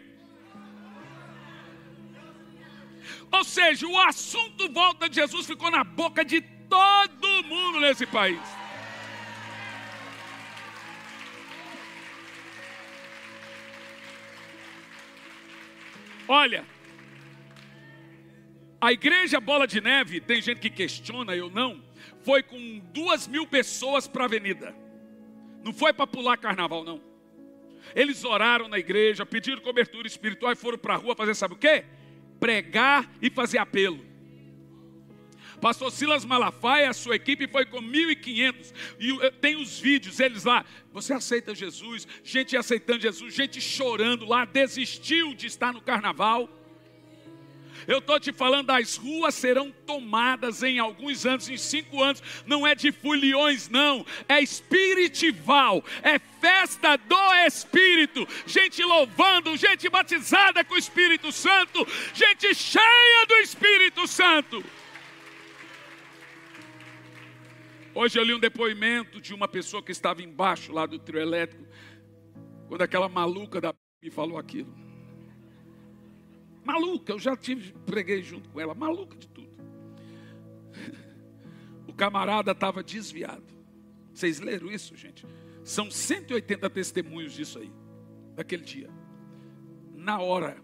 [SPEAKER 1] Ou seja, o assunto volta de Jesus ficou na boca de todo mundo nesse país. Olha, a igreja Bola de Neve, tem gente que questiona, eu não, foi com 2.000 pessoas para a avenida. Não foi para pular carnaval, não. Eles oraram na igreja, pediram cobertura espiritual e foram para a rua fazer sabe o quê? Pregar e fazer apelo. Pastor Silas Malafaia, a sua equipe foi com 1.500. E tem os vídeos, eles lá. Você aceita Jesus? Gente aceitando Jesus, gente chorando lá, desistiu de estar no carnaval. Eu estou te falando, as ruas serão tomadas em alguns anos, em 5 anos. Não é de foliões, não. É espiritual. É festa do Espírito. Gente louvando, gente batizada com o Espírito Santo. Gente cheia do Espírito Santo. Hoje eu li um depoimento de uma pessoa que estava embaixo lá do trio elétrico, quando aquela maluca da me falou aquilo. Maluca, eu já preguei junto com ela, maluca de tudo. O camarada estava desviado. Vocês leram isso, gente? São 180 testemunhos disso aí, daquele dia. Na hora,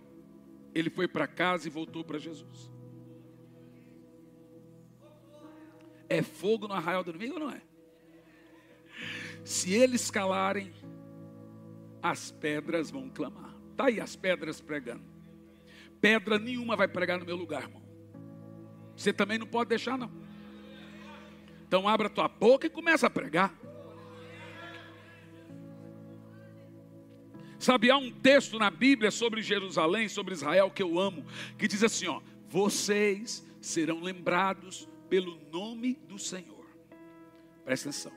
[SPEAKER 1] ele foi para casa e voltou para Jesus. É fogo no arraial do inimigo ou não é? Se eles calarem, as pedras vão clamar. Está aí as pedras pregando. Pedra nenhuma vai pregar no meu lugar, irmão. Você também não pode deixar, não. Então abra a tua boca e começa a pregar. Sabe, há um texto na Bíblia sobre Jerusalém, sobre Israel, que eu amo, que diz assim, ó: vocês serão lembrados pelo nome do Senhor. Presta atenção.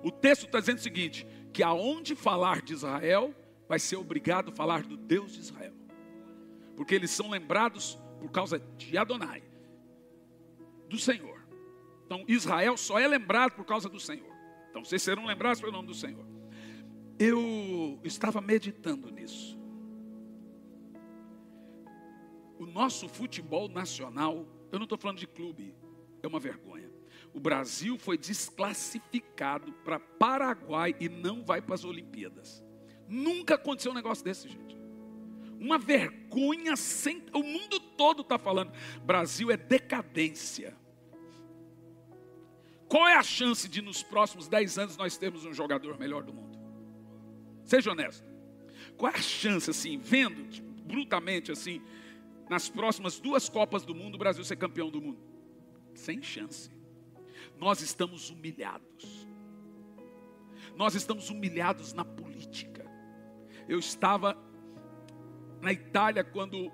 [SPEAKER 1] O texto está dizendo o seguinte, que aonde falar de Israel, vai ser obrigado a falar do Deus de Israel. Porque eles são lembrados por causa de Adonai, do Senhor. Então Israel só é lembrado por causa do Senhor. Então vocês serão lembrados pelo nome do Senhor. Eu estava meditando nisso. O nosso futebol nacional, eu não estou falando de clube, é uma vergonha. O Brasil foi desclassificado para Paraguai e não vai para as Olimpíadas. Nunca aconteceu um negócio desse, gente. Uma vergonha sem... O mundo todo está falando. Brasil é decadência. Qual é a chance de nos próximos 10 anos nós termos um jogador melhor do mundo? Seja honesto. Qual é a chance, assim, vendo tipo, brutamente assim, nas próximas 2 Copas do Mundo, o Brasil ser campeão do mundo? Sem chance. Nós estamos humilhados. Nós estamos humilhados na política. Eu estava na Itália quando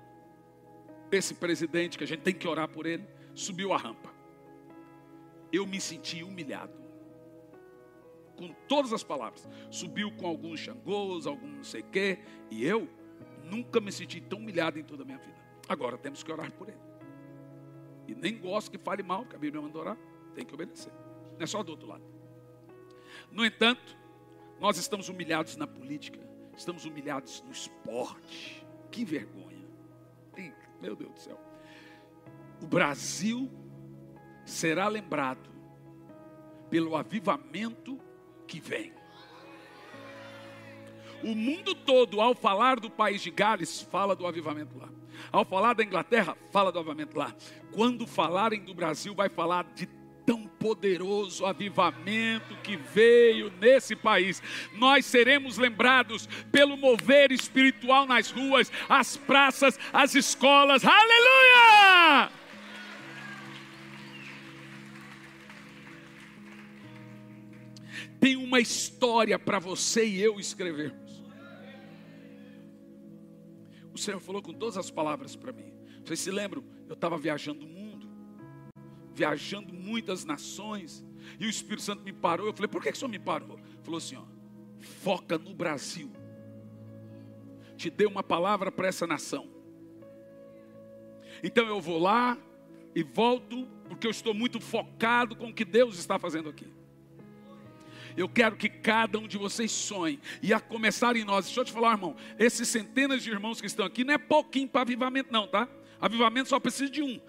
[SPEAKER 1] esse presidente, que a gente tem que orar por ele, subiu a rampa. Eu me senti humilhado. Com todas as palavras. Subiu com alguns xangôs, alguns não sei o quê. E eu nunca me senti tão humilhado em toda a minha vida. Agora temos que orar por ele. E nem gosto que fale mal, porque a Bíblia manda orar. Tem que obedecer. Não é só do outro lado. No entanto, nós estamos humilhados na política. Estamos humilhados no esporte. Que vergonha. Meu Deus do céu. O Brasil será lembrado pelo avivamento que vem. O mundo todo, ao falar do país de Gales, fala do avivamento lá. Ao falar da Inglaterra, fala do avivamento lá. Quando falarem do Brasil, vai falar de tão poderoso avivamento que veio nesse país. Nós seremos lembrados pelo mover espiritual nas ruas, as praças, as escolas. Aleluia! Tem uma história para você e eu escrevermos. O Senhor falou com todas as palavras para mim. Vocês se lembram? Eu estava viajando o mundo, viajando muitas nações, e o Espírito Santo me parou. Eu falei, por que o Senhor me parou? Ele falou assim, ó, foca no Brasil. Te dei uma palavra para essa nação. Então eu vou lá e volto, porque eu estou muito focado com o que Deus está fazendo aqui. Eu quero que cada um de vocês sonhe, e a começar em nós. Deixa eu te falar, irmão, esses centenas de irmãos que estão aqui, não é pouquinho para avivamento não, tá? Avivamento só precisa de um.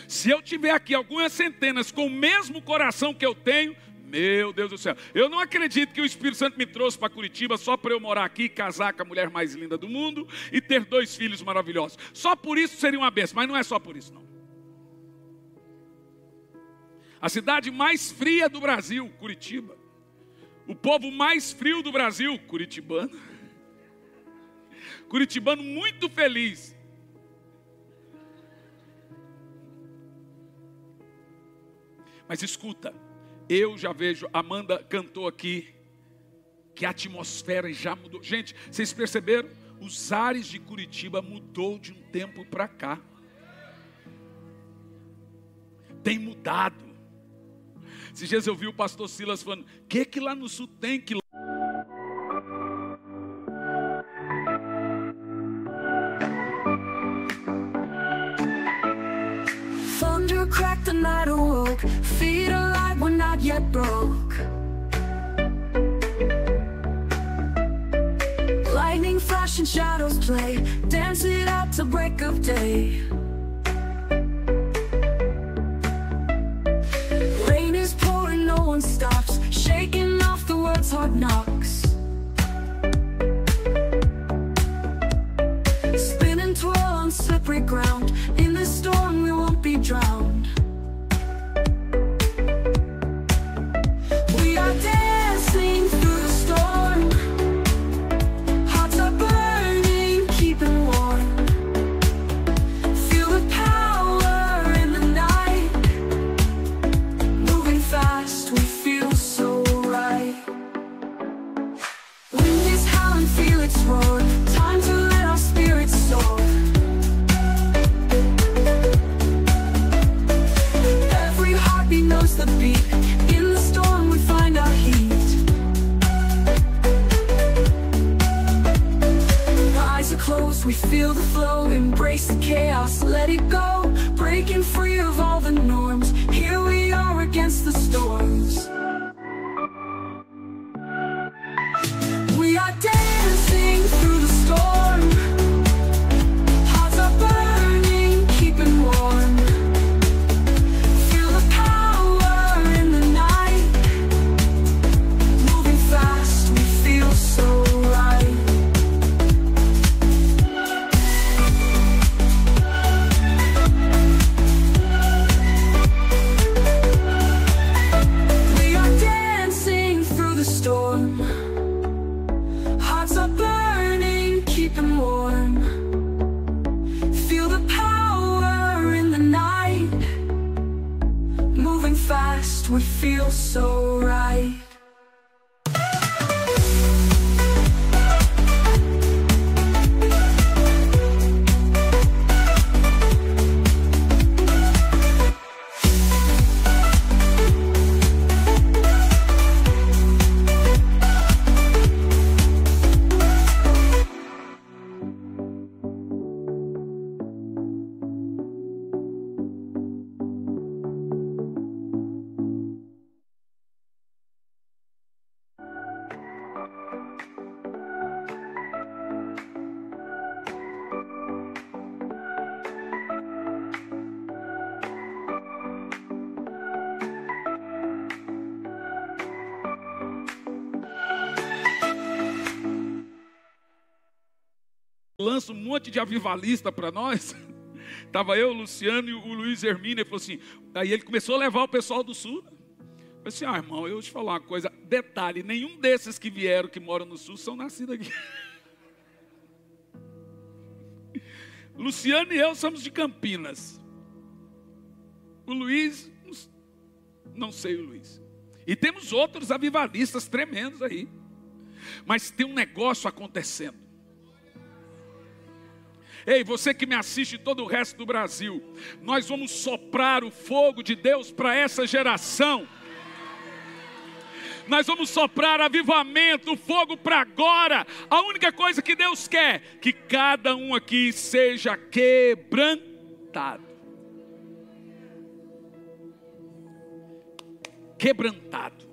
[SPEAKER 1] Se eu tiver aqui algumas centenas com o mesmo coração que eu tenho, meu Deus do céu, eu não acredito que o Espírito Santo me trouxe para Curitiba só para eu morar aqui, casar com a mulher mais linda do mundo e ter 2 filhos maravilhosos. Só por isso seria uma bênção, mas não é só por isso não. A cidade mais fria do Brasil, Curitiba. O povo mais frio do Brasil, curitibano. Curitibano muito feliz. Mas escuta, eu já vejo, Amanda cantou aqui, que a atmosfera já mudou. Gente, vocês perceberam? Os ares de Curitiba mudou de um tempo para cá. Tem mudado. Esses dias eu vi o pastor Silas falando, que lá no sul tem que...
[SPEAKER 2] Thunder cracked the night awoke, feet alive were not yet broke. Lightning flash and shadows play, dance it out to break of day. Rain is pouring, no one stops, shaking off the world's hard knocks. Spin and twirl on slippery ground, in the storm we won't be drowned. We are dancing through the storm, hearts are burning, keeping warm. Feel the power in the night, moving fast, we feel so right. Wind is howling, feel its roar, time to let our spirits soar. Every heartbeat knows the beat, in the storm we find our heat. Our eyes are closed, we feel the flow, embrace the chaos, let it go. Breaking free of all the norms, here we are against the storms. We are dancing through the storm, hearts are burning, keeping warm. Feel the power in the night, moving fast, we feel so right. We are dancing through the storm, hearts are burning, keeping warm. Feel the power in the night, moving fast, we feel so right.
[SPEAKER 1] Lança um monte de avivalista para nós. Estava eu, o Luciano e o Luiz Hermínio. Ele falou assim, aí ele começou a levar o pessoal do sul. Eu disse, irmão, eu vou te falar uma coisa. Detalhe, nenhum desses que vieram, que moram no sul, são nascidos aqui. Luciano e eu somos de Campinas. O Luiz, não sei o Luiz. E temos outros avivalistas tremendos aí. Mas tem um negócio acontecendo. Ei, você que me assiste todo o resto do Brasil, nós vamos soprar o fogo de Deus para essa geração. Nós vamos soprar avivamento, o fogo para agora. A única coisa que Deus quer, que cada um aqui seja quebrantado. Quebrantado.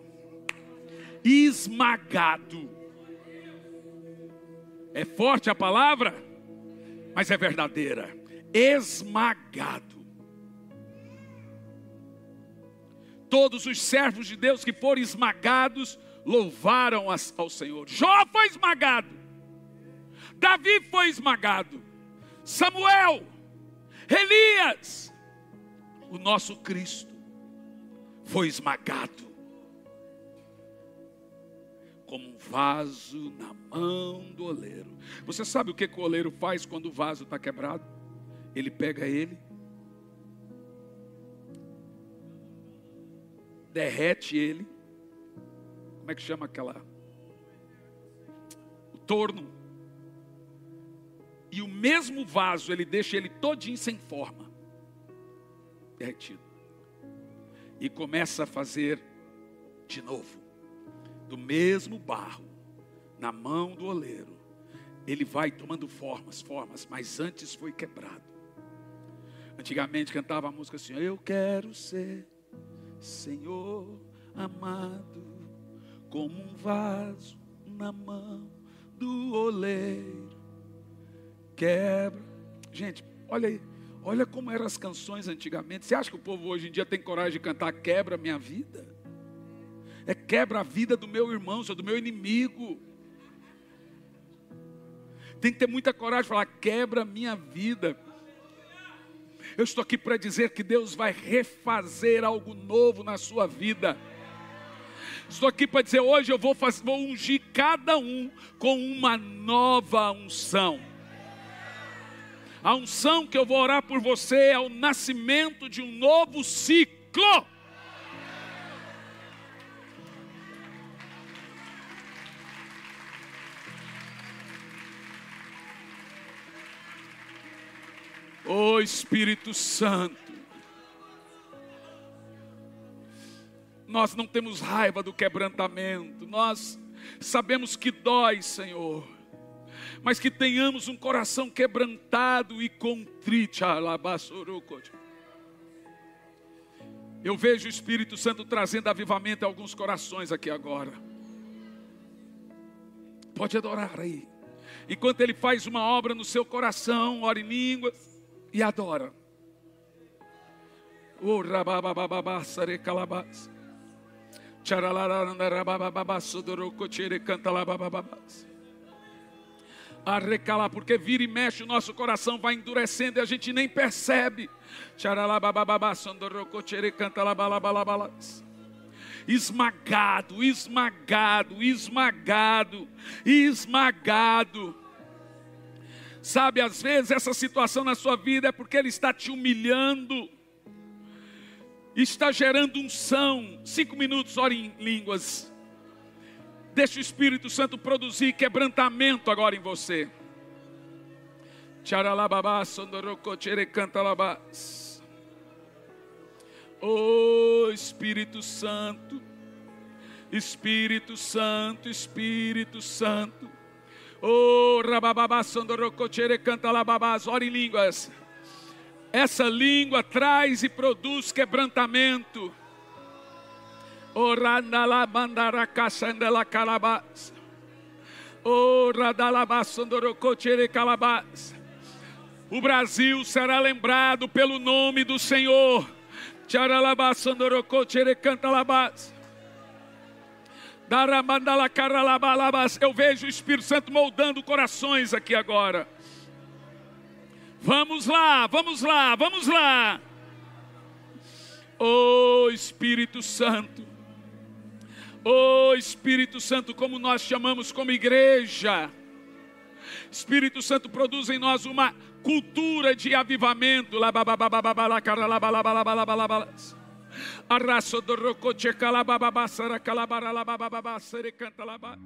[SPEAKER 1] Esmagado. É forte a palavra? Mas é verdadeira. Esmagado. Todos os servos de Deus que foram esmagados louvaram ao Senhor. Jó foi esmagado. Davi foi esmagado. Samuel, Elias, o nosso Cristo foi esmagado como um vaso na mão do oleiro. Você sabe o que o oleiro faz quando o vaso está quebrado? Ele pega ele, derrete ele. Como é que chama aquela? O torno. E o mesmo vaso, ele deixa ele todinho sem forma, derretido. E começa a fazer de novo. Do mesmo barro, na mão do oleiro, ele vai tomando formas, mas antes foi quebrado. Antigamente cantava a música assim, eu quero ser, Senhor amado, como um vaso na mão do oleiro. Quebra. Gente, olha aí, olha como eram as canções antigamente. Você acha que o povo hoje em dia tem coragem de cantar quebra minha vida? É quebra a vida do meu irmão, do meu inimigo. Tem que ter muita coragem de falar, quebra a minha vida. Eu estou aqui para dizer que Deus vai refazer algo novo na sua vida. Estou aqui para dizer, hoje eu vou ungir cada um com uma nova unção. A unção que eu vou orar por você é o nascimento de um novo ciclo. Oh Espírito Santo, nós não temos raiva do quebrantamento, nós sabemos que dói, Senhor, mas que tenhamos um coração quebrantado e contrito. Eu vejo o Espírito Santo trazendo avivamento a alguns corações aqui agora. Pode adorar aí. Enquanto Ele faz uma obra no seu coração, ore em línguas. E adora. O rababababá sarecalabás. Charalarandarabababá sodorocochere cantalabababás. Arrecala, porque vira e mexe o nosso coração, vai endurecendo e a gente nem percebe. Charalabababá sodorocochere cantalabalabalabás. Esmagado, esmagado, esmagado, esmagado. Sabe, às vezes essa situação na sua vida é porque Ele está te humilhando, está gerando unção. 5 minutos, ore em línguas. Deixa o Espírito Santo produzir quebrantamento agora em você. Oh Espírito Santo, Espírito Santo, Espírito Santo. Oh, rabababá, sondorocochere, canta lababás, ora em línguas. Essa língua traz e produz quebrantamento. Oh, randala, mandaracá, sandela, calabás. Oh, radalabasandorocochere-calabas. O Brasil será lembrado pelo nome do Senhor. Tcharalabasandorocochere-cantalabas. Daramandalacaralabalabas. Eu vejo o Espírito Santo moldando corações aqui agora. Vamos lá, vamos lá, vamos lá. Oh Espírito Santo. Oh Espírito Santo, como nós chamamos como igreja. Espírito Santo, produz em nós uma cultura de avivamento. Arraso do rocoche calababa, sara calabara, lababa, sere canta lababa.